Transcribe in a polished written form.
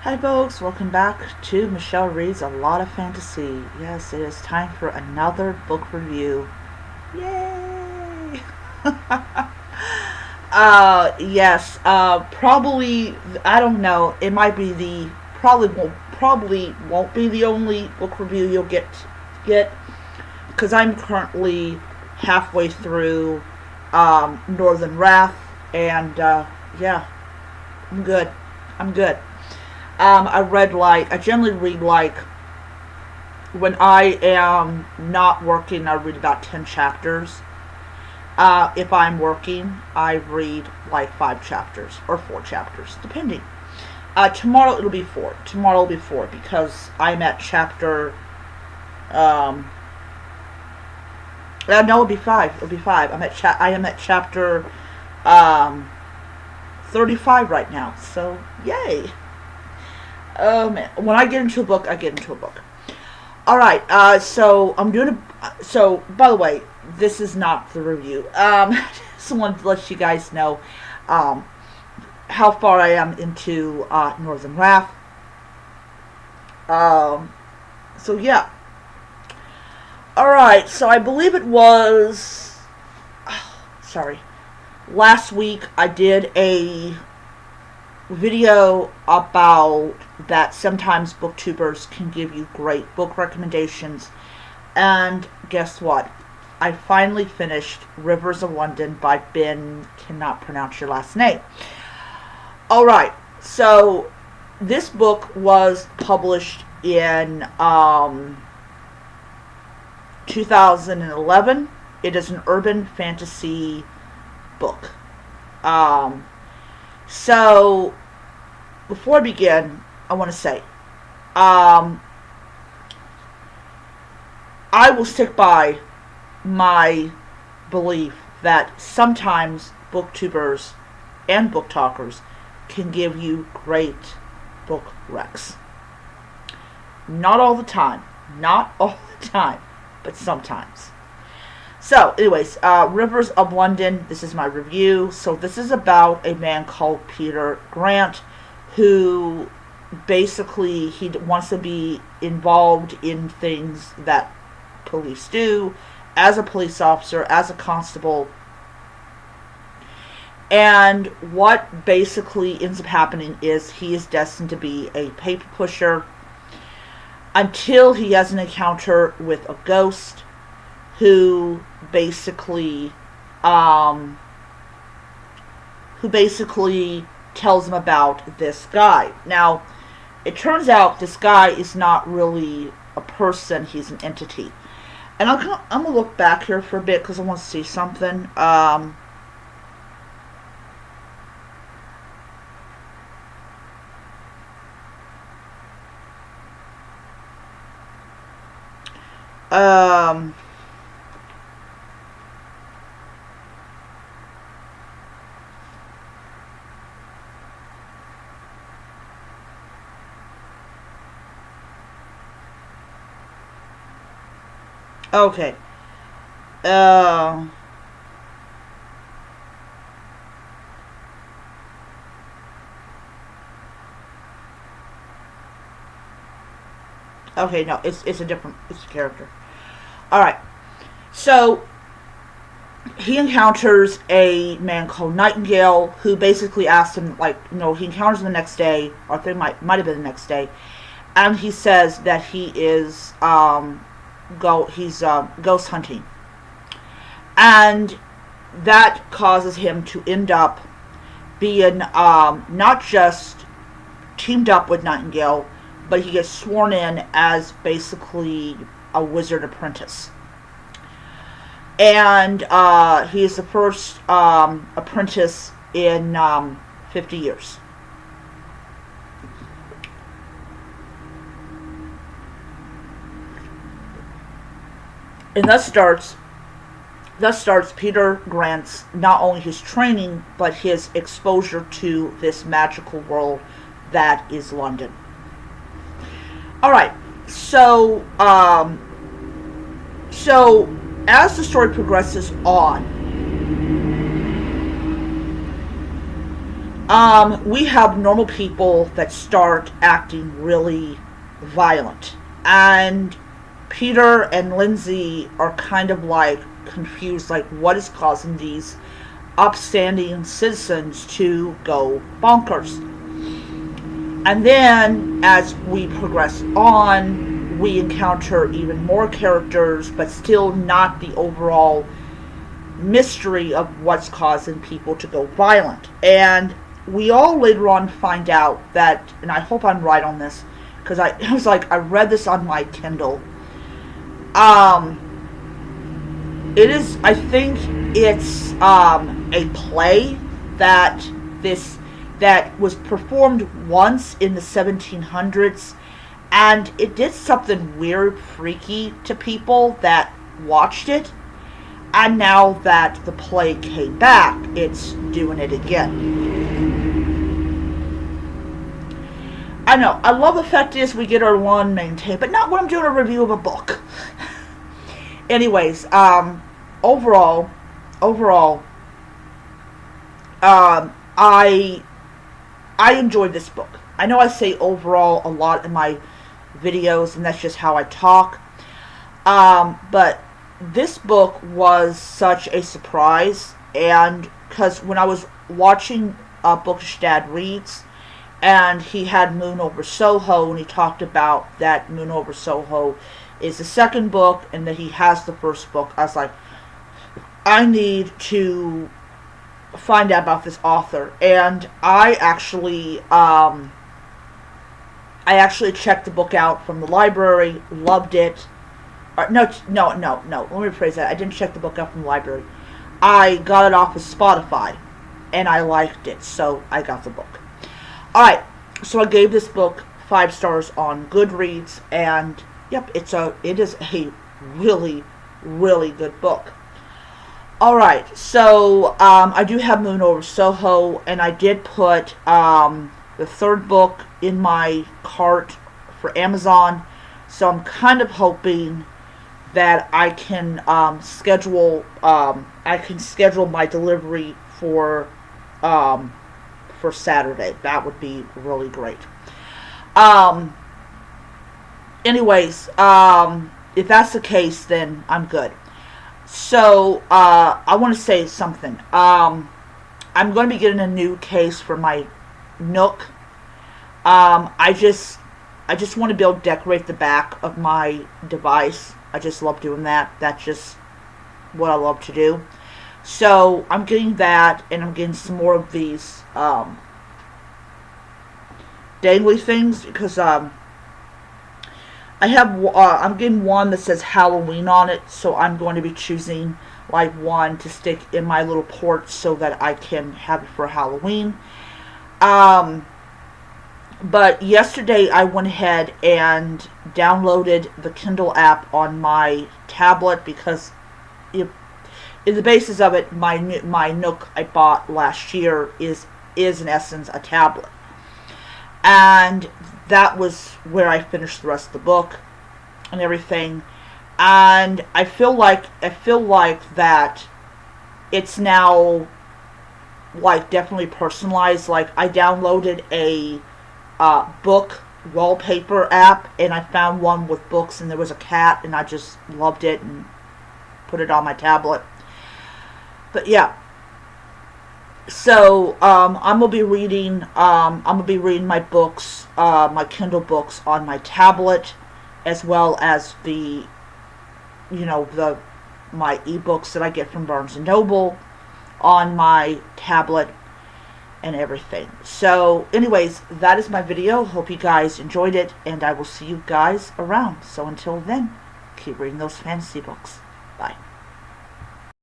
Hi folks, welcome back to Michelle Reads A Lot of Fantasy. Yes, it is time for another book review. Yay! Probably, I don't know, it might be probably won't be the only book review you'll get, because I'm currently halfway through Northern Wrath, and yeah, I'm good. I'm good. I generally read like, when I am not working, I read about 10 chapters. If I'm working, I read like 5 chapters or 4 chapters, depending. Tomorrow it'll be 4. Tomorrow will be 4 because I'm at chapter, no, it'll be 5. It'll be 5. I am at chapter, um, 35 right now. So, yay. Oh man, when I get into a book, I get into a book. All right, so I'm doing a. So, by the way, this is not the review. Just wanted to let you guys know um, how far I am into Northern Wrath. Um, so yeah. All right, so I believe it was. Sorry, last week I did a video about that sometimes booktubers can give you great book recommendations. And guess what? I finally finished Rivers of London by Ben, cannot pronounce your last name. Alright, so this book was published in 2011. It is an urban fantasy book. Um, so, before I begin, I want to say, um, I will stick by my belief that sometimes booktubers and book talkers can give you great book recs. Not all the time. Not all the time. But sometimes. So, anyways, Rivers of London, this is my review. So, this is about a man called Peter Grant who basically he wants to be involved in things that police do as a police officer, as a constable. And what basically ends up happening is he is destined to be a paper pusher until he has an encounter with a ghost who basically um, tells him about this guy. Now, it turns out this guy is not really a person, he's an entity. And I'm going to look back here for a bit because I want to see something. Um, okay. Uh, okay, no, it's a character. All right. So he encounters a man called Nightingale who basically asks him, like, he encounters him the next day, or I think might have been the next day, and he says that he is ghost hunting, and that causes him to end up being not just teamed up with Nightingale, but he gets sworn in as basically a wizard apprentice. And he is the first apprentice in 50 years. And thus starts Peter Grant's not only his training but his exposure to this magical world that is London. All right, so as the story progresses on, We have normal people that start acting really violent. And Peter and Lindsay are kind of like confused, like what is causing these upstanding citizens to go bonkers. And then as we progress on, we encounter even more characters, but still not the overall mystery of what's causing people to go violent. And we all later on find out that, and I hope I'm right on this, because it was like I read this on my Kindle. It is, I think it's a play that was performed once in the 1700s, and it did something weird, freaky to people that watched it. And now that the play came back, it's doing it again. I know, I love the fact is we get our lawn maintained, but not when I'm doing a review of a book. Anyways, overall, I enjoyed this book. I know I say overall a lot in my videos, and that's just how I talk. But this book was such a surprise, and because when I was watching Bookish Dad Reads, and he had Moon Over Soho, and he talked about that Moon Over Soho is the second book, and that he has the first book, I was like, I need to find out about this author. And I actually checked the book out from the library, loved it. No, let me rephrase that. I didn't check the book out from the library. I got it off of Spotify, and I liked it, so I got the book. Alright, so I gave this book 5 stars on Goodreads, and yep, it is a really, really good book. Alright, so I do have Moon Over Soho, and I did put the third book in my cart for Amazon, so I'm kind of hoping that I can schedule my delivery for Saturday. That would be really great. Anyways, if that's the case, then I'm good. So I want to say something. I'm going to be getting a new case for my Nook. I just want to be able to decorate the back of my device. I just love doing that. That's just what I love to do. So I'm getting that, and I'm getting some more of these dangly things, because I'm getting one that says Halloween on it, so I'm going to be choosing like one to stick in my little porch so that I can have it for Halloween. But yesterday I went ahead and downloaded the Kindle app on my tablet, because in the basis of it, my Nook I bought last year is in essence a tablet. And that was where I finished the rest of the book and everything. And I feel like that it's now like definitely personalized. Like I downloaded a book wallpaper app, and I found one with books, and there was a cat, and I just loved it and put it on my tablet. But yeah, so I'm gonna be reading my books, my Kindle books on my tablet, as well as my ebooks that I get from Barnes & Noble on my tablet and everything. So anyways, that is my video. Hope you guys enjoyed it, and I will see you guys around. So until then, keep reading those fantasy books. Bye.